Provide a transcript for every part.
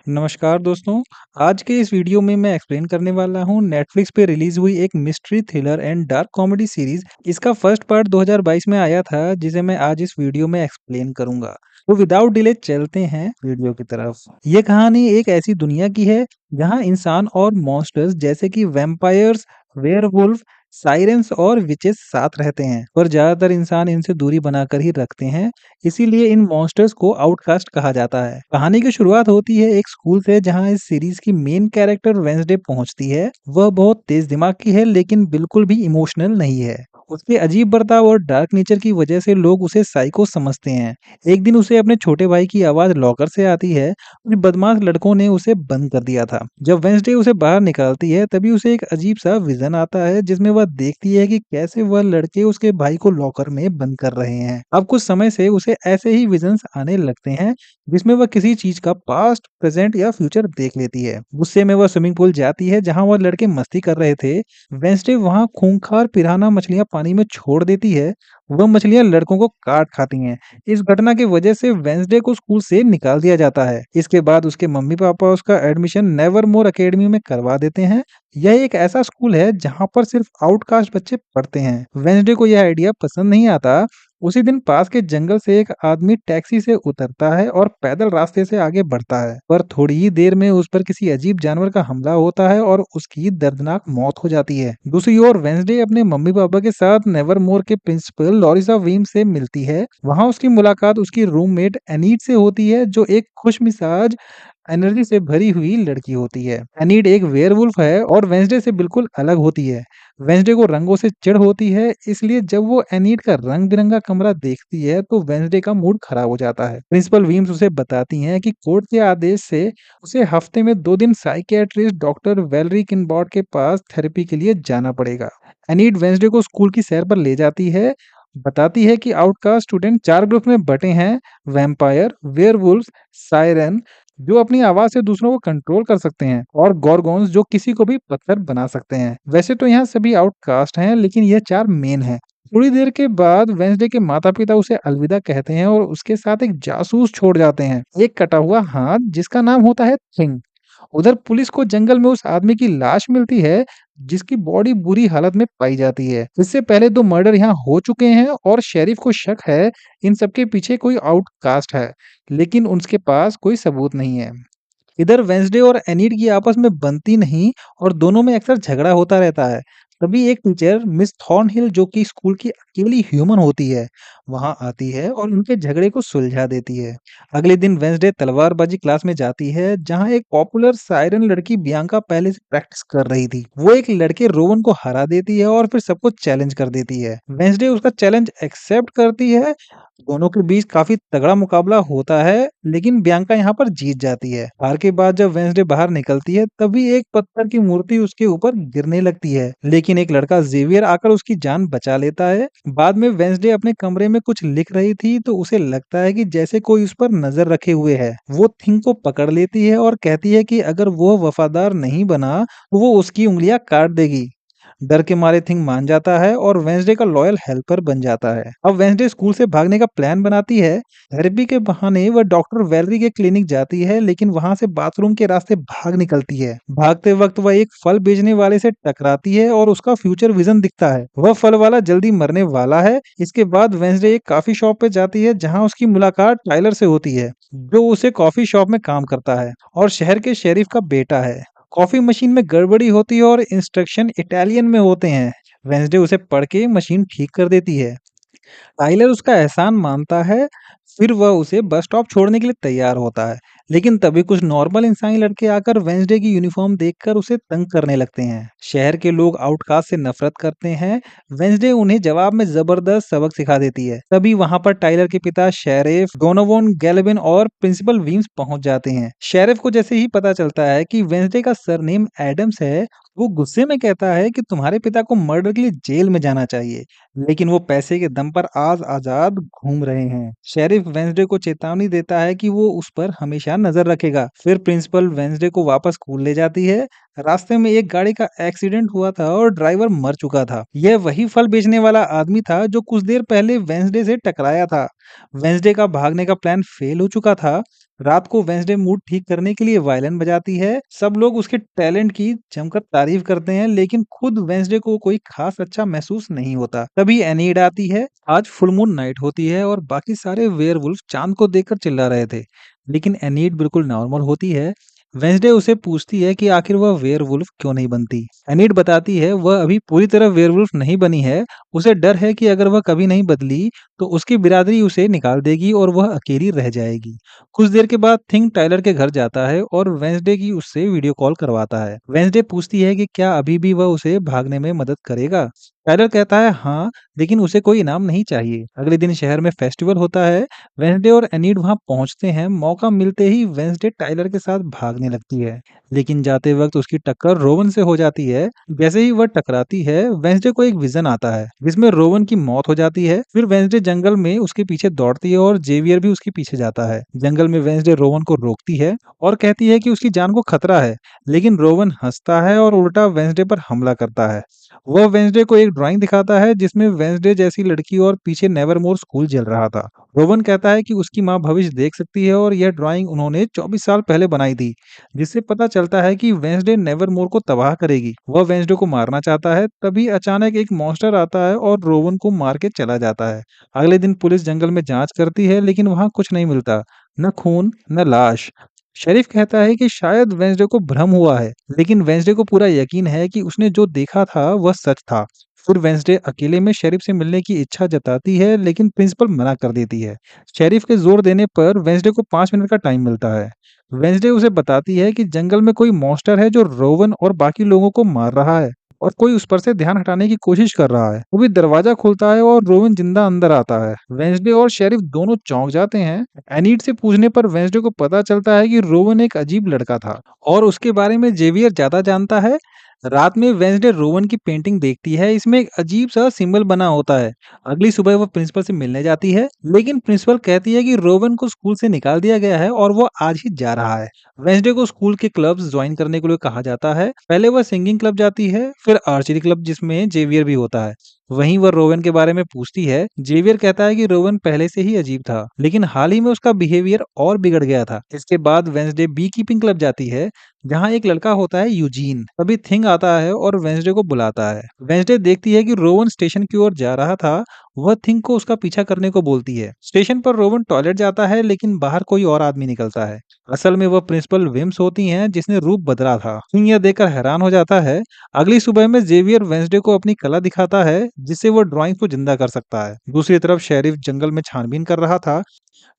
नमस्कार दोस्तों, आज के इस वीडियो में मैं एक्सप्लेन करने वाला हूँ नेटफ्लिक्स पे रिलीज हुई एक mystery thriller and dark comedy series. इसका फर्स्ट पार्ट 2022 में आया था जिसे मैं आज इस वीडियो में एक्सप्लेन करूंगा। तो विदाउट डिले चलते हैं वीडियो की तरफ। ये कहानी एक ऐसी दुनिया की है जहाँ इंसान और मॉन्स्टर्स जैसे कि वैम्पायर्स, वेयरवुल्फ, साइरेंस और विचेस साथ रहते हैं, पर ज्यादातर इंसान इनसे दूरी बनाकर ही रखते हैं। इसीलिए इन मॉन्स्टर्स को आउटकास्ट कहा जाता है। कहानी की शुरुआत होती है एक स्कूल से जहां इस सीरीज की मेन कैरेक्टर वेंसडे पहुंचती है। वह बहुत तेज दिमाग की है लेकिन बिल्कुल भी इमोशनल नहीं है। उसके अजीब बर्ताव और डार्क नेचर की वजह से लोग उसे साइको समझते हैं। एक दिन उसे अपने छोटे भाई की आवाज लॉकर से आती है। कुछ बदमाश लड़कों ने उसे बंद कर दिया था। जब वेंसडे उसे बाहर निकालती है तभी उसे एक अजीब सा विजन आता है जिसमें वह देखती है कि कैसे वह लड़के उसके भाई को लॉकर में बंद कर रहे हैं। अब कुछ समय से उसे ऐसे ही विजन्स आने लगते हैं जिसमें वह किसी चीज का पास्ट, प्रेजेंट या फ्यूचर देख लेती है। गुस्से में वह स्विमिंग पूल जाती है जहां वह लड़के मस्ती कर रहे थे। वेंसडे वहां खूंखार पिराना मछलियां पानी में छोड़ देती है। वह मछलियां लड़कों को काट खाती हैं। इस घटना की वजह से वेंसडे को स्कूल से निकाल दिया जाता है। इसके बाद उसके मम्मी पापा उसका एडमिशन नेवरमोर एकेडमी में करवा देते हैं। यह एक ऐसा स्कूल है जहां पर सिर्फ आउटकास्ट बच्चे पढ़ते हैं। वेंसडे को यह आइडिया पसंद नहीं आता। उसी दिन पास के जंगल से एक आदमी टैक्सी से उतरता है और पैदल रास्ते से आगे बढ़ता है, पर थोड़ी ही देर में उस पर किसी अजीब जानवर का हमला होता है और उसकी दर्दनाक मौत हो जाती है। दूसरी ओर वेंसडे अपने मम्मी पापा के साथ नेवरमोर के प्रिंसिपल लॉरिसा वीम से मिलती है। वहां उसकी मुलाकात उसकी रूममेट एनीट से होती है जो एक खुश मिजाज, एनर्जी से भरी हुई लड़की होती है। एनीड एक वेयरवुल्फ है और वेंसडे से बिल्कुल अलग होती है। वेंसडे को रंगों से चिढ़ होती है, इसलिए जब वो एनीड का रंग बिरंगा कमरा देखती है तो वेंसडे का मूड खराब हो जाता है। प्रिंसिपल वीम्स उसे बताती हैं कि कोर्ट के आदेश से उसे हफ्ते में 2 दिन साइकियाट्रिस्ट डॉक्टर वेलरी किनबॉट के पास थेरेपी के लिए जाना पड़ेगा। एनीड वेंसडे को स्कूल की सैर पर ले जाती है, बताती है कि आउटकास्ट स्टूडेंट 4 ग्रुप में बटे हैं: वैम्पायर, वेयरवुल्फ, सायरन जो अपनी आवाज से दूसरों को कंट्रोल कर सकते हैं, और गॉर्गोन्स जो किसी को भी पत्थर बना सकते हैं। वैसे तो यहाँ सभी आउटकास्ट हैं लेकिन यह 4 मेन हैं। थोड़ी देर के बाद वेंसडे के माता पिता उसे अलविदा कहते हैं और उसके साथ एक जासूस छोड़ जाते हैं, एक कटा हुआ हाथ जिसका नाम होता है थिंग। उधर पुलिस को जंगल में उस आदमी की लाश मिलती है जिसकी बॉडी बुरी हालत में पाई जाती है। इससे पहले 2 मर्डर यहाँ हो चुके हैं और शेरिफ को शक है इन सबके पीछे कोई आउटकास्ट है, लेकिन उनके पास कोई सबूत नहीं है। इधर वेंसडे और एनीड की आपस में बनती नहीं और दोनों में अक्सर झगड़ा होता रहता है। तभी एक टीचर मिस थॉर्नहिल जो कि स्कूल की अकेली ह्यूमन होती है वहां आती है और उनके झगड़े को सुलझा देती है। अगले दिन वेंसडे तलवारबाजी क्लास में जाती है जहां एक पॉपुलर सायरन लड़की बियांका पहले से प्रैक्टिस कर रही थी। वो एक लड़के रोवन को हरा देती है और फिर सबको चैलेंज कर देती है। वेंसडे उसका चैलेंज एक्सेप्ट करती है। दोनों के बीच काफी तगड़ा मुकाबला होता है लेकिन बियांका यहाँ पर जीत जाती है। हार के बाद जब वेंसडे बाहर निकलती है तभी एक पत्थर की मूर्ति उसके ऊपर गिरने लगती है, लेकिन एक लड़का जेवियर आकर उसकी जान बचा लेता है। बाद में वेंसडे अपने कमरे में कुछ लिख रही थी तो उसे लगता है कि जैसे कोई उस पर नजर रखे हुए है। वो थिंग को पकड़ लेती है और कहती है कि अगर वो वफादार नहीं बना तो वो उसकी उंगलियां काट देगी। डर के मारे थिंग मान जाता है और वेंसडे का लॉयल हेल्पर बन जाता है। अब वेंसडे स्कूल से भागने का प्लान बनाती है। थेरेपी के बहाने वह डॉक्टर वेलरी के क्लिनिक जाती है लेकिन वहां से बाथरूम के रास्ते भाग निकलती है। भागते वक्त वह एक फल बेचने वाले से टकराती है और उसका फ्यूचर विजन दिखता है। वह फल वाला जल्दी मरने वाला है। इसके बाद वेंसडे एक कॉफी शॉप पे जाती है जहां उसकी मुलाकात टाइलर से होती है जो उसे कॉफी शॉप में काम करता है और शहर के शेरिफ का बेटा है। कॉफी मशीन में गड़बड़ी होती है और इंस्ट्रक्शन इटालियन में होते हैं। वेंसडे उसे पढ़ के मशीन ठीक कर देती है। टाइलर उसका एहसान मानता है। फिर वह उसे बस स्टॉप छोड़ने के लिए तैयार होता है, लेकिन तभी कुछ नॉर्मल इंसानी लड़के आकर वेंसडे की यूनिफॉर्म देखकर उसे तंग करने लगते हैं। शहर के लोग आउटकास्ट से नफरत करते हैं। वेंसडे उन्हें जवाब में जबरदस्त सबक सिखा देती है। तभी वहां पर टाइलर के पिता शेरिफ डोनोवन गैलेबिन और प्रिंसिपल वीम्स पहुंच जाते हैं। शेरिफ को जैसे ही पता चलता है कि वेंसडे का सरनेम एडम्स है, वो गुस्से में कहता है कि तुम्हारे पिता को मर्डर के लिए जेल में जाना चाहिए, लेकिन वो पैसे के दम पर आज आजाद घूम रहे हैं। शेरिफ वेंसडे को चेतावनी देता है कि वो उस पर हमेशा नजर रखेगा। फिर प्रिंसिपल वेंसडे को वापस स्कूल ले जाती है। रास्ते में एक गाड़ी का एक्सीडेंट हुआ था और ड्राइवर मर चुका था। यह वही फल बेचने वाला आदमी था जो कुछ देर पहले वेंसडे से टकराया था। वेंसडे का भागने का प्लान फेल हो चुका था। रात को वेंसडे मूड ठीक करने के लिए वायलिन बजाती है। सब लोग उसके टैलेंट की जमकर तारीफ करते हैं, लेकिन खुद वेंसडे को कोई खास अच्छा महसूस नहीं होता। तभी एनीड आती है। आज फुल मून नाइट होती है और बाकी सारे वेयरवुल्फ चांद को देखकर चिल्ला रहे थे, लेकिन एनीड बिल्कुल नॉर्मल होती है। वेंसडे उसे पूछती है कि आखिर वह वेयरवुल्फ क्यों नहीं बनती। एनीड बताती है वह अभी पूरी तरह वेयरवुल्फ नहीं बनी है। उसे डर है कि अगर वह कभी नहीं बदली तो उसकी बिरादरी उसे निकाल देगी और वह अकेली रह जाएगी। कुछ देर के बाद थिंग टाइलर के घर जाता है और वेंसडे की उससे वीडियो कॉल करवाता है। वेंसडे पूछती है कि क्या अभी भी वह उसे भागने में मदद करेगा। टाइलर कहता है हाँ, लेकिन उसे कोई इनाम नहीं चाहिए। अगले दिन शहर में फेस्टिवल होता है। वेंसडे और एनीड वहां पहुंचते हैं। मौका मिलते ही वेंसडे टाइलर के साथ भागने लगती है, लेकिन जाते वक्त उसकी टक्कर रोवन से हो जाती है। जैसे ही वह टकराती है, वेंसडे को एक विजन आता है जिसमें रोवन की मौत हो जाती है। फिर वेंसडे जंगल में उसके पीछे दौड़ती है और जेवियर भी उसके पीछे जाता है। जंगल में वेंसडे रोवन को रोकती है और कहती है कि उसकी जान को खतरा है, लेकिन रोवन हंसता है और उल्टा वेंसडे पर हमला करता है। वह वेंसडे को एक ड्राइंग दिखाता है जिसमें वेंसडे जैसी लड़की और पीछे नेवरमोर स्कूल जल रहा था। रोवन कहता है कि उसकी माँ भविष्य देख सकती है और यह ड्राइंग उन्होंने 24 साल पहले बनाई थी, जिससे पता चलता है कि वेंसडे नेवरमोर को तबाह करेगी। वह वेंसडे को मारना चाहता है, तभी अचानक एक मॉन्स्टर आता है और रोवन को मार के चला जाता है। अगले दिन पुलिस जंगल में जांच करती है, लेकिन वहां कुछ नहीं मिलता, न खून न लाश। शेरिफ कहता है कि शायद वेंसडे को भ्रम हुआ है, लेकिन वेंसडे को पूरा यकीन है कि उसने जो देखा था वह सच था। फिर वेंसडे अकेले में शेरिफ से मिलने की इच्छा जताती है, लेकिन प्रिंसिपल मना कर देती है। शेरिफ के जोर देने पर वेंसडे को 5 मिनट का टाइम मिलता है। वेंसडे उसे बताती है कि जंगल में कोई मॉन्स्टर है जो रोवन और बाकी लोगों को मार रहा है और कोई उस पर से ध्यान हटाने की कोशिश कर रहा है। वो भी दरवाजा खुलता है और रोवन जिंदा अंदर आता है। वेंसडे और शेरिफ दोनों चौंक जाते हैं। एनीड से पूछने पर वेंसडे को पता चलता है कि रोवन एक अजीब लड़का था और उसके बारे में जेवियर ज्यादा जानता है। रात में वेंसडे रोवन की पेंटिंग देखती है। इसमें एक अजीब सा सिंबल बना होता है। अगली सुबह वह प्रिंसिपल से मिलने जाती है, लेकिन प्रिंसिपल कहती है कि रोवन को स्कूल से निकाल दिया गया है और वो आज ही जा रहा है। वेंसडे को स्कूल के क्लब्स ज्वाइन करने के लिए कहा जाता है। पहले वह सिंगिंग क्लब जाती है, फिर आर्चरी क्लब जिसमें जेवियर भी होता है। वहीं वह रोवन के बारे में पूछती है। जेवियर कहता है कि रोवन पहले से ही अजीब था, लेकिन हाल ही में उसका बिहेवियर और बिगड़ गया था। इसके बाद वेंसडे बी कीपिंग क्लब जाती है, जहाँ एक लड़का होता है यूजीन। तभी थिंग आता है और वेंसडे को बुलाता है। वेंसडे देखती है कि रोवन स्टेशन की ओर जा रहा था। वह थिंग को उसका पीछा करने को बोलती है। स्टेशन पर रोवन टॉयलेट जाता है, लेकिन बाहर कोई और आदमी निकलता है। असल में वह प्रिंसिपल विम्स होती हैं, जिसने रूप बदला था। थिंग यह देखकर हैरान हो जाता है। अगली सुबह में जेवियर वेंसडे को अपनी कला दिखाता है, जिससे वो ड्राइंग को जिंदा कर सकता है। दूसरी तरफ शेरिफ जंगल में छानबीन कर रहा था।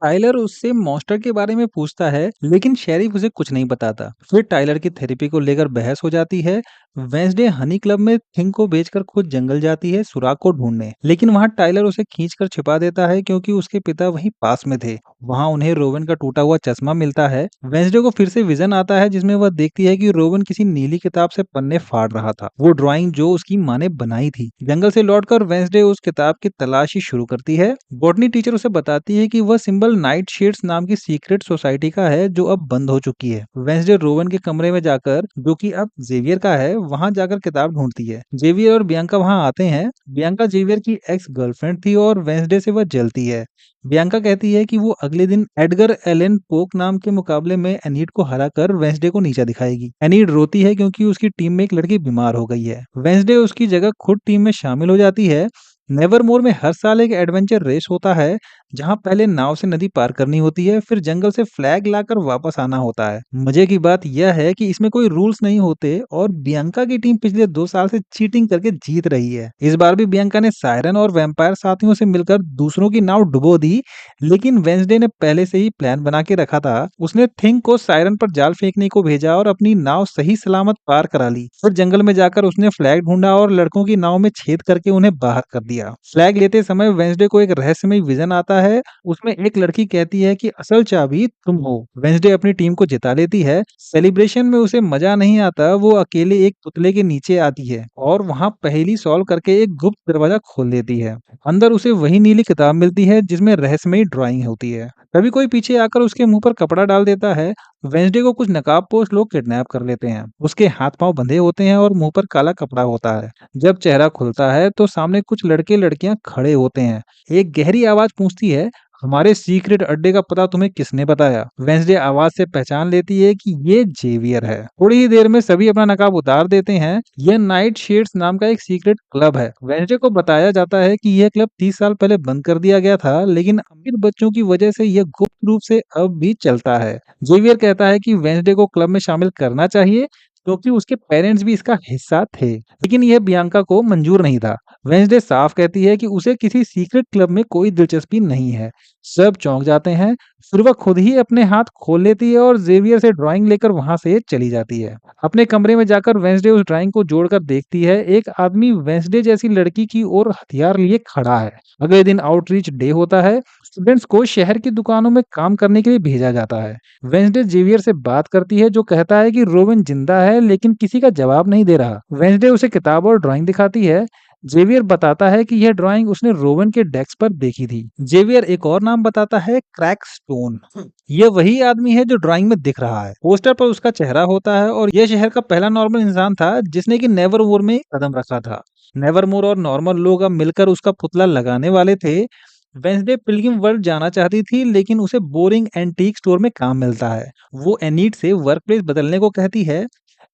टाइलर उससे मॉन्स्टर के बारे में पूछता है, लेकिन शेरिफ उसे कुछ नहीं बताता। फिर टाइलर की थेरेपी को लेकर बहस हो जाती है। वेंसडे हनी क्लब में थिंग को बेचकर खुद जंगल जाती है सुराग को ढूंढने, लेकिन वहां टाइलर उसे खींचकर छिपा देता है क्योंकि उसके पिता वहीं पास में थे। वहां उन्हें रोवन का टूटा हुआ चश्मा मिलता है। वेंसडे को फिर से विजन आता है, जिसमें वह देखती है कि रोवन किसी नीली किताब से पन्ने फाड़ रहा था, वो ड्राइंग जो उसकी माँ ने बनाई थी। जंगल से लौटकर वेंसडे उस किताब की तलाशी शुरू करती है। बॉटनी टीचर उसे बताती है कि वह सिंबल नाइट शेड्स नाम की सीक्रेट सोसाइटी का है, जो अब बंद हो चुकी है। वेंसडे रोवन के कमरे में जाकर, जो कि अब जेवियर का है, वहां जाकर किताब ढूंढती है। जेवियर और बियांका वहां आते हैं। बियांका जेवियर की एक्स गर्लफ्रेंड थी और वेंसडे से वह जलती है। बियांका कहती है कि वो अगले दिन एडगर एलन पोक नाम के मुकाबले में एनीड को हराकर वेंसडे को नीचा दिखाएगी। एनीड रोती है क्योंकि उसकी टीम में एक लड़की बीमार हो गई है। वेंसडे उसकी जगह खुद टीम में शामिल हो जाती है। नेवरमोर में हर साल एक एडवेंचर रेस होता है, जहां पहले नाव से नदी पार करनी होती है, फिर जंगल से फ्लैग लाकर वापस आना होता है। मजे की बात यह है कि इसमें कोई रूल्स नहीं होते और बियांका की टीम पिछले 2 साल से चीटिंग करके जीत रही है। इस बार भी बियांका ने सायरन और वैम्पायर साथियों से मिलकर दूसरों की नाव डुबो दी, लेकिन वेंसडे ने पहले से ही प्लान बना के रखा था। उसने थिंग को सायरन पर जाल फेंकने को भेजा और अपनी नाव सही सलामत पार करा ली। फिर जंगल में जाकर उसने फ्लैग ढूंढा और लड़कों की नाव में छेद करके उन्हें बाहर कर दिया। दिया। फ्लैग लेते समय वेंसडे को एक रहस्यमय विजन आता है। उसमें एक लड़की कहती है कि असल चाबी तुम हो। वेंसडे अपनी टीम को जिता लेती है। सेलिब्रेशन में उसे मजा नहीं आता। वो अकेले एक पुतले के नीचे आती है और वहां पहेली सॉल्व करके एक गुप्त दरवाजा खोल देती है। अंदर उसे वही नीली किताब मिलती है जिसमें रहस्यमयी ड्राइंग होती है। तभी कोई पीछे आकर उसके मुंह पर कपड़ा डाल देता है। वेंसडे को कुछ नकाबपोश लोग किडनैप कर लेते हैं। उसके हाथ पांव बंधे होते हैं और मुंह पर काला कपड़ा होता है। जब चेहरा खुलता है तो सामने कुछ लड़के लड़कियां खड़े होते हैं। एक गहरी आवाज पूछती है, हमारे सीक्रेट अड्डे का पता तुम्हें किसने बताया? वेंसडे आवाज से पहचान लेती है कि ये जेवियर है। थोड़ी ही देर में सभी अपना नकाब उतार देते हैं। यह नाइट शेड्स नाम का एक सीक्रेट क्लब है। वेंसडे को बताया जाता है कि यह क्लब 30 साल पहले बंद कर दिया गया था, लेकिन अमीर बच्चों की वजह से यह गुप्त रूप से अब भी चलता है। जेवियर कहता है कि वेंसडे को क्लब में शामिल करना चाहिए क्योंकि उसके पेरेंट्स भी इसका हिस्सा थे, लेकिन यह बियांका को मंजूर नहीं था। वेंसडे साफ कहती है कि उसे किसी सीक्रेट क्लब में कोई दिलचस्पी नहीं है। सब चौंक जाते हैं। फिर वह खुद ही अपने हाथ खोल लेती है और जेवियर से ड्राइंग लेकर वहां से चली जाती है। अपने कमरे में जाकर वेंसडे उस ड्राइंग को जोड़कर देखती है। एक आदमी वेंसडे जैसी लड़की की ओर हथियार लिए खड़ा है। अगले दिन आउटरीच डे होता है। स्टूडेंट्स को शहर की दुकानों में काम करने के लिए भेजा जाता है। वेंसडे जेवियर से बात करती है जो कहता है कि रोवन जिंदा है, लेकिन किसी का जवाब नहीं दे रहा। वेंसडे उसे किताब और ड्राइंग दिखाती है। जेवियर बताता है कि यह ड्राइंग उसने रोवन के डेस्क पर देखी थी। जेवियर एक और नाम बताता है, क्रैक स्टोन। यह वही आदमी है जो ड्राइंग में दिख रहा है। पोस्टर पर उसका चेहरा होता है और यह शहर का पहला नॉर्मल इंसान था जिसने कि नेवरमोर में कदम रखा था। नेवरमोर और नॉर्मल लोग अब मिलकर उसका पुतला लगाने वाले थे। वेंसडे पिलग्रिम वर्ल्ड जाना चाहती थी, लेकिन उसे बोरिंग एंटीक स्टोर में काम मिलता है। वो एनीट से वर्क प्लेस बदलने को कहती है।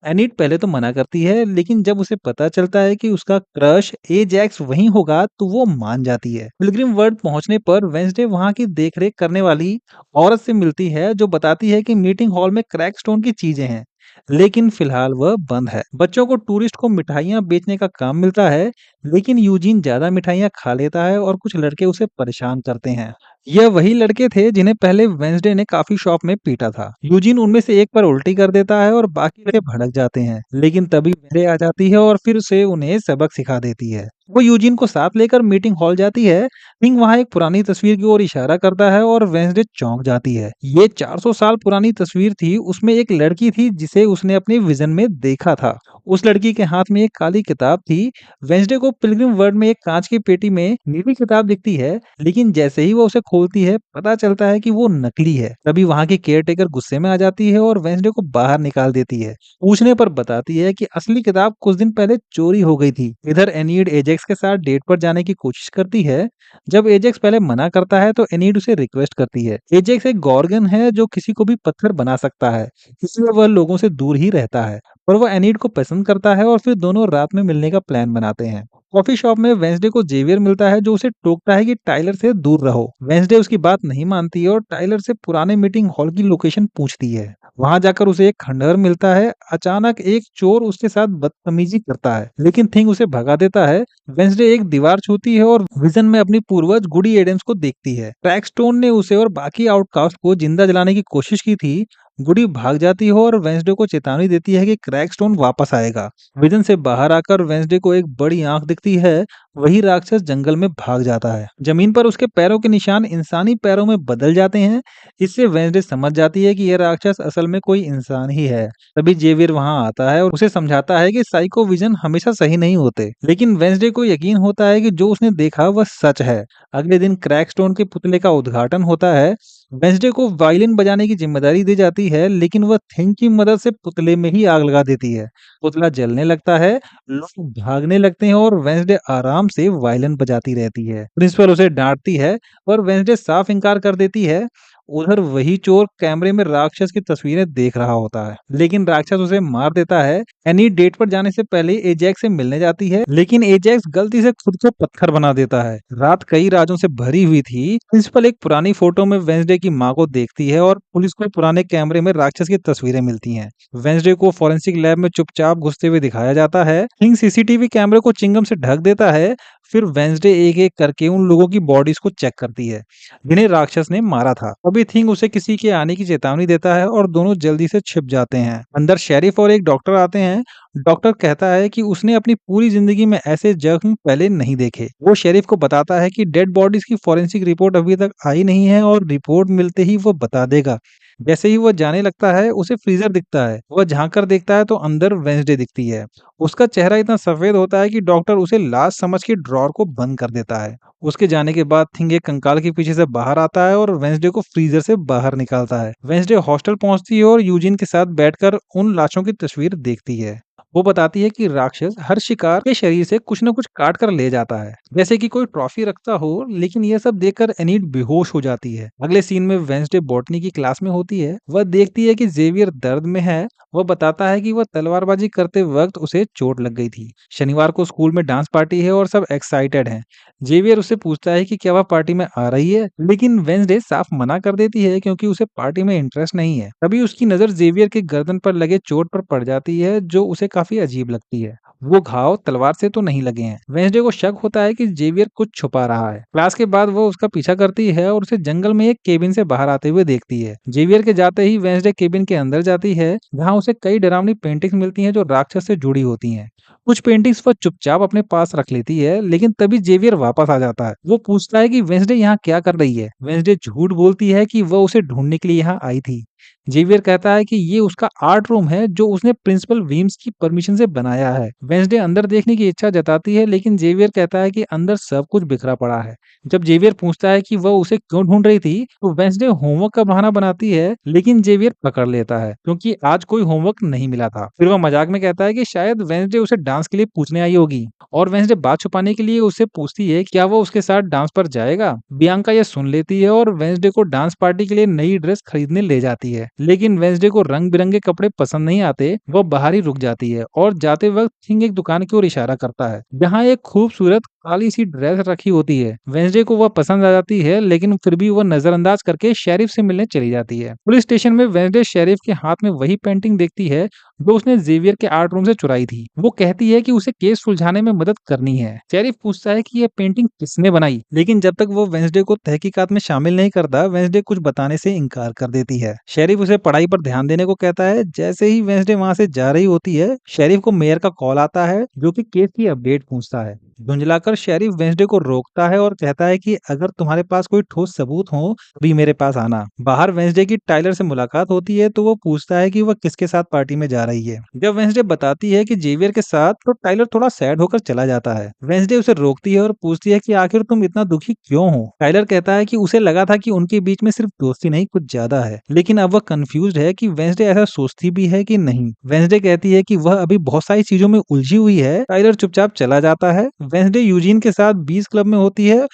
एनीट पहले तो मना करती है, लेकिन जब उसे पता चलता है कि उसका क्रश एजैक्स वहीं होगा तो वो मान जाती है। पिलग्रिम वर्ल्ड पहुंचने पर वेंसडे वहां की देखरेख करने वाली औरत से मिलती है जो बताती है कि मीटिंग हॉल में क्रैकस्टोन की चीजें हैं, लेकिन फिलहाल वह बंद है। बच्चों को टूरिस्ट को मिठाइयां बेचने का काम मिलता है, लेकिन यूजीन ज्यादा मिठाइयां खा लेता है और कुछ लड़के उसे परेशान करते हैं। यह वही लड़के थे जिन्हें पहले वेंसडे ने कॉफी शॉप में पीटा था। यूजीन उनमें से एक पर उल्टी कर देता है और बाकी लड़के भड़क जाते हैं, लेकिन तभी वेंसडे आ जाती है और फिर से उन्हें सबक सिखा देती है। वो यूजीन को साथ लेकर मीटिंग हॉल जाती है। किंग वहां एक पुरानी तस्वीर की ओर इशारा करता है और वेंसडे चौंक जाती है। ये 400 साल पुरानी तस्वीर थी। उसमें एक लड़की थी जिसे उसने अपने विजन में देखा था। उस लड़की के हाथ में एक काली किताब थी। वेंसडे को पिलग्रिम वर्ल्ड में एक कांच की पेटी में नीली किताब दिखती है, लेकिन जैसे ही वो उसे खोलती है पता चलता है कि वो नकली है। तभी वहां की केयरटेकर गुस्से में आ जाती है और वेंसडे को बाहर निकाल देती है। पूछने पर बताती है कि असली किताब कुछ दिन पहले चोरी हो गई थी। इधर एनीड एजेक्स के साथ डेट पर जाने की कोशिश करती है। जब एजेक्स पहले मना करता है तो एनीड उसे रिक्वेस्ट करती है। एजेक्स एक गॉर्गन है जो किसी को भी पत्थर बना सकता है, इसलिए वह लोगों से दूर ही रहता है। पर वह एनीड को पसंद करता है और फिर दोनों रात में मिलने का प्लान बनाते हैं। कॉफी शॉप में वेंसडे को जेवियर मिलता है जो उसे टोकता है कि टाइलर से दूर रहो। वेंसडे उसकी बात नहीं मानती है और टाइलर से पुराने मीटिंग हॉल की लोकेशन पूछती है। वहां जाकर उसे एक खंडहर मिलता है। अचानक एक चोर उसके साथ बदतमीजी करता है, लेकिन थिंग उसे भगा देता है। वेंसडे एक दीवार छूती है और विजन में अपनी पूर्वज गुडी एडम्स को देखती है। क्रैकस्टोन ने उसे और बाकी आउटकास्ट को जिंदा जलाने की कोशिश की थी। गुडी भाग जाती है और वेंसडे को चेतावनी देती है कि क्रैकस्टोन वापस आएगा। विजन से बाहर आकर वेंसडे को एक बड़ी आंख दिखती है। वही राक्षस जंगल में भाग जाता है। जमीन पर उसके पैरों के निशान इंसानी पैरों में बदल जाते हैं। इससे वेंसडे समझ जाती है कि यह राक्षस असल में कोई इंसान ही है। तभी जेवियर वहां आता है और उसे समझाता है कि साइको विजन हमेशा सही नहीं होते, लेकिन वेंसडे को यकीन होता है कि जो उसने देखा वह सच है। अगले दिन क्रैकस्टोन के पुतले का उद्घाटन होता है। वेंसडे को वायलिन बजाने की जिम्मेदारी दी जाती है, लेकिन वह थिंग की मदद से पुतले में ही आग लगा देती है। पुतला जलने लगता है। लोग भागने लगते हैं और वेंसडे आराम से वायलिन बजाती रहती है। प्रिंसिपल उसे डांटती है और वेंसडे साफ इनकार कर देती है। उधर वही चोर कैमरे में राक्षस की तस्वीरें देख रहा होता है, लेकिन राक्षस उसे मार देता है। एनी डेट पर जाने से पहले एजेक्स से मिलने जाती है, लेकिन एजेक्स गलती से खुद को पत्थर बना देता है। रात कई राजों से भरी हुई थी। प्रिंसिपल एक पुरानी फोटो में वेंसडे की मां को देखती है और पुलिस को पुराने कैमरे में राक्षस की तस्वीरें मिलती हैं। वेंसडे को फॉरेंसिक लैब में चुपचाप घुसते हुए दिखाया जाता है। किंग सीसीटीवी कैमरे को चिंगम से ढक देता है। फिर वेंसडे एक-एक करके उन लोगों की बॉडीज को चेक करती है, जिन्हें राक्षस ने मारा था। तभी थिंग उसे किसी के आने की चेतावनी देता है और दोनों जल्दी से छिप जाते हैं। अंदर शेरिफ और एक डॉक्टर आते हैं। डॉक्टर कहता है कि उसने अपनी पूरी जिंदगी में ऐसे जख्म पहले नहीं देखे। वो शेरिफ को बताता है कि डेड बॉडीज की फॉरेंसिक रिपोर्ट अभी तक आई नहीं है और रिपोर्ट मिलते ही वो बता देगा। जैसे ही वो जाने लगता है, उसे फ्रीजर दिखता है। वह झांक कर देखता है तो अंदर वेंसडे दिखती है। उसका चेहरा इतना सफेद होता है कि डॉक्टर उसे लाश समझ के ड्रॉर को बंद कर देता है। उसके जाने के बाद थिंग एक कंकाल के पीछे से बाहर आता है और वेंसडे को फ्रीजर से बाहर निकालता है। वेंसडे हॉस्टल पहुंचती है और यूजिन के साथ बैठकर उन लाशों की तस्वीर देखती है। वो बताती है कि राक्षस हर शिकार के शरीर से कुछ न कुछ काट कर ले जाता है, जैसे कि कोई ट्रॉफी रखता हो। लेकिन यह सब देखकर एनीट बेहोश हो जाती है। अगले सीन में वेंसडे बॉटनी की क्लास में होती है। वह देखती है कि जेवियर दर्द में है। वह बताता है कि वह तलवारबाजी करते वक्त उसे चोट लग गई थी। शनिवार को स्कूल में डांस पार्टी है और सब एक्साइटेड हैं। जेवियर उससे पूछता है कि क्या वह पार्टी में आ रही है, लेकिन वेंसडे साफ मना कर देती है क्योंकि उसे पार्टी में इंटरेस्ट नहीं है। तभी उसकी नजर जेवियर के गर्दन पर लगे चोट पर पड़ जाती है, जो उसे काफी अजीब लगती है। वो घाव तलवार से तो नहीं लगे हैं। वेंसडे को शक होता है कि जेवियर कुछ छुपा रहा है। क्लास के बाद वो उसका पीछा करती है और उसे जंगल में एक केबिन से बाहर आते हुए देखती है। जेवियर के जाते ही वेंसडे केबिन के अंदर जाती है, जहाँ उसे कई डरावनी पेंटिंग्स मिलती हैं जो राक्षस से जुड़ी होती हैं। कुछ पेंटिंग्स वह चुपचाप अपने पास रख लेती है, लेकिन तभी जेवियर वापस आ जाता है। वो पूछता है कि वेंसडे यहाँ क्या कर रही है। वेंसडे झूठ बोलती है कि वह उसे ढूंढने के लिए यहाँ आई थी। जेवियर कहता है कि ये उसका आर्ट रूम है, जो उसने प्रिंसिपल वीम्स की परमिशन से बनाया है। वेंसडे अंदर देखने की इच्छा जताती है, लेकिन जेवियर कहता है कि अंदर सब कुछ बिखरा पड़ा है। जब जेवियर पूछता है कि वह उसे क्यों ढूंढ रही थी, तो वेंसडे होमवर्क का बहाना बनाती है, लेकिन जेवियर पकड़ लेता है क्योंकि आज कोई होमवर्क नहीं मिला था। फिर वह मजाक में कहता है कि शायद वेंसडे उसे डांस के लिए पूछने आई होगी, और वेंसडे बात छुपाने के लिए उससे पूछती है क्या वो उसके साथ डांस पर जाएगा। बियांका यह सुन लेती है और वेंसडे को डांस पार्टी के लिए नई ड्रेस खरीदने ले जाती है, लेकिन वेंसडे को रंग बिरंगे कपड़े पसंद नहीं आते। वह बाहर ही रुक जाती है और जाते वक्त थिंग एक दुकान की ओर इशारा करता है, जहाँ एक खूबसूरत काली सी ड्रेस रखी होती है। वेंसडे को वह पसंद आ जाती है, लेकिन फिर भी वह नजरअंदाज करके शेरिफ से मिलने चली जाती है। पुलिस स्टेशन में वेंसडे शेरिफ के हाथ में वही पेंटिंग देखती है जो उसने जेवियर के आर्ट रूम से चुराई थी। वो कहती है कि उसे केस सुलझाने में मदद करनी है। शेरिफ पूछता है कि यह पेंटिंग किसने बनाई, लेकिन जब तक वो वेंसडे को तहकीकात में शामिल नहीं करता, वेंसडे कुछ बताने से इनकार कर देती है। शेरिफ उसे पढ़ाई पर ध्यान देने को कहता है। जैसे ही वेंसडे वहां से जा रही होती है, शेरिफ को मेयर का कॉल आता है, जो कि केस की अपडेट पूछता है। झुंझलाकर शेरिफ वेंसडे को रोकता है और कहता है कि अगर तुम्हारे पास कोई ठोस सबूत हो, तभी मेरे पास आना। बाहर वेंसडे की टाइलर से मुलाकात होती है, तो वो पूछता है कि वह किसके साथ पार्टी में जा रही है। जब वेंसडे बताती है कि जेवियर के साथ, तो टाइलर थोड़ा सैड होकर चला जाता है। वेंसडे उसे रोकती है और पूछती है कि आखिर तुम इतना दुखी क्यों हो। टाइलर कहता है कि उसे लगा था कि उनके बीच में सिर्फ दोस्ती नहीं, कुछ ज्यादा है, लेकिन अब वह कंफ्यूज्ड है कि वेंसडे ऐसा सोचती भी है कि नहीं। वेंसडे कहती है कि वह अभी बहुत सारी चीजों में उलझी हुई है। टाइलर चुपचाप चला जाता है। वेंसडे यूजीन के साथ बीच क्लब में होती है।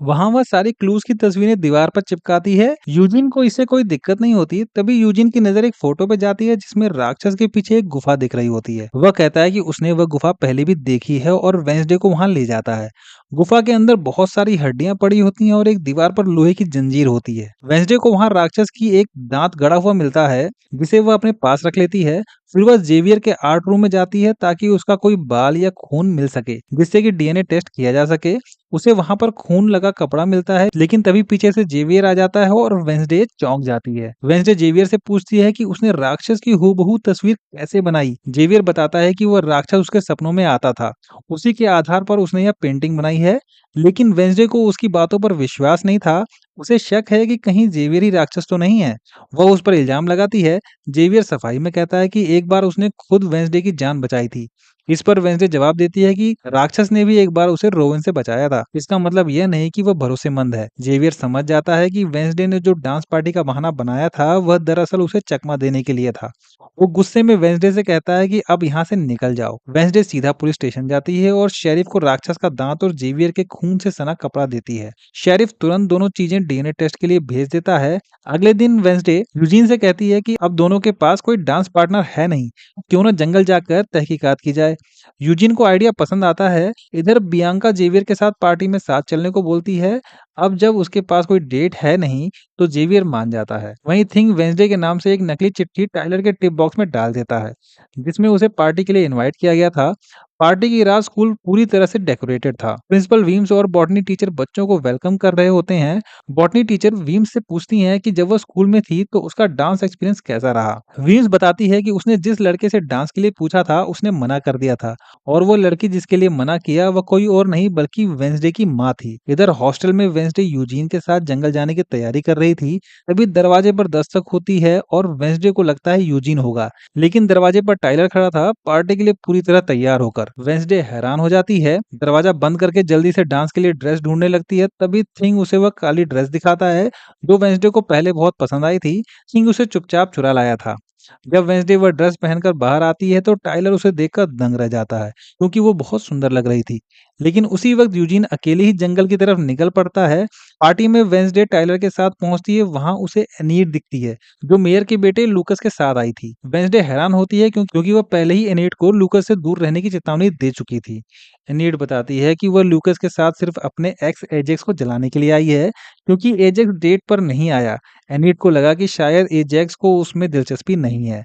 वहां वह सारी क्लूज की तस्वीरें दीवार पर चिपकाती है। यूजिन को इससे कोई दिक्कत नहीं होती। तभी यूजिन की नजर एक फोटो पे जाती है, जिसमें राक्षस के पीछे एक गुफा दिख रही होती है। वह कहता है कि उसने वह गुफा पहले भी देखी है और वेंसडे को वहां ले जाता है। गुफा के अंदर बहुत सारी हड्डियां पड़ी होती हैं और एक दीवार पर लोहे की जंजीर होती है। वेंसडे को वहां राक्षस की एक दांत गड़ा हुआ मिलता है, जिसे वह अपने पास रख लेती है। फिर वह जेवियर के आर्ट रूम में जाती है ताकि उसका कोई बाल या खून मिल सके, जिससे कि डीएनए टेस्ट किया जा सके। उसे वहां पर खून लगा कपड़ा मिलता है, लेकिन तभी पीछे से जेवियर आ जाता है और वेंसडे चौंक जाती है। वेंसडे जेवियर से पूछती है कि उसने राक्षस की हूबहू तस्वीर कैसे बनाई। जेवियर बताता है कि वह राक्षस उसके सपनों में आता था, उसी के आधार पर उसने यह पेंटिंग बनाई है। लेकिन वेंसडे को उसकी बातों पर विश्वास नहीं था। उसे शक है कि कहीं जेवियर ही राक्षस तो नहीं है। वह उस पर इल्जाम लगाती है। जेवियर सफाई में कहता है कि एक बार उसने खुद वेंसडे की जान बचाई थी। इस पर वेंसडे जवाब देती है कि राक्षस ने भी एक बार उसे रोवन से बचाया था। इसका मतलब यह नहीं कि वह भरोसेमंद है। जेवियर समझ जाता है कि वेंसडे ने जो डांस पार्टी का बहाना बनाया था, वह दरअसल उसे चकमा देने के लिए था। वो गुस्से में वेंसडे से कहता है कि अब यहाँ से निकल जाओ। वेंसडे सीधा पुलिस स्टेशन जाती है और शेरिफ को राक्षस का दांत और जेवियर के खून से सना कपड़ा देती है। शेरिफ तुरंत दोनों चीजें डीएनए टेस्ट के लिए भेज देता है। अगले दिन वेंसडे यूजीन से कहती है कि अब दोनों के पास कोई डांस पार्टनर है नहीं, क्यों न जंगल जाकर तहकीकात की जाए। यूजिन को आइडिया पसंद आता है। इधर बियांका जेवियर के साथ पार्टी में साथ चलने को बोलती है। अब जब उसके पास कोई डेट है नहीं, तो जेवियर मान जाता है। वहीं थिंक वेडनेसडे के नाम से एक नकली चिट्ठी टाइलर के टिप बॉक्स में डाल देता है, जिसमें उसे पार्टी के लिए इनवाइट किया गया था। पार्टी की रात स्कूल पूरी तरह से डेकोरेटेड था। प्रिंसिपल वीम्स और बॉटनी टीचर बच्चों को वेलकम कर रहे होते हैं। बॉटनी टीचर वीम्स से पूछती हैं कि जब वो स्कूल में थी तो उसका डांस एक्सपीरियंस कैसा रहा। वीम्स बताती है कि उसने जिस लड़के से डांस के लिए पूछा था उसने मना कर दिया था, और वो लड़की जिसके लिए मना किया वह कोई और नहीं बल्कि वेंसडे की माँ थी। इधर हॉस्टल में वेंसडे यूजीन के साथ जंगल जाने की तैयारी कर रही थी। तभी दरवाजे पर दस्तक होती है और वेंसडे को लगता है यूजीन होगा, लेकिन दरवाजे पर टाइलर खड़ा था पार्टी के लिए पूरी तरह तैयार होकर। वेंसडे हैरान हो जाती है, दरवाजा बंद करके जल्दी से डांस के लिए ड्रेस ढूंढने लगती है। तभी थिंग उसे वह काली ड्रेस दिखाता है जो वेंसडे को पहले बहुत पसंद आई थी। थिंग उसे चुपचाप चुरा लाया था। जब वेंसडे वह ड्रेस पहनकर बाहर आती है तो टाइलर उसे देखकर दंग रह जाता है, क्योंकि वो बहुत सुंदर लग रही थी। लेकिन उसी वक्त यूजीन अकेले ही जंगल की तरफ निकल पड़ता है। पार्टी में वेंसडे टाइलर के साथ पहुंचती है, वहां उसे एनीट दिखती है जो मेयर के बेटे लूकस के साथ आई थी। वेंसडे हैरान होती है क्योंकि वह पहले ही एनीट को लूकस से दूर रहने की चेतावनी दे चुकी थी। एनीट बताती है कि वह लूकस के साथ सिर्फ अपने एक्स एजेक्स को जलाने के लिए आई है, क्योंकि एजेक्स डेट पर नहीं आया। एनीट को लगा कि शायद एजेक्स को उसमें दिलचस्पी नहीं है।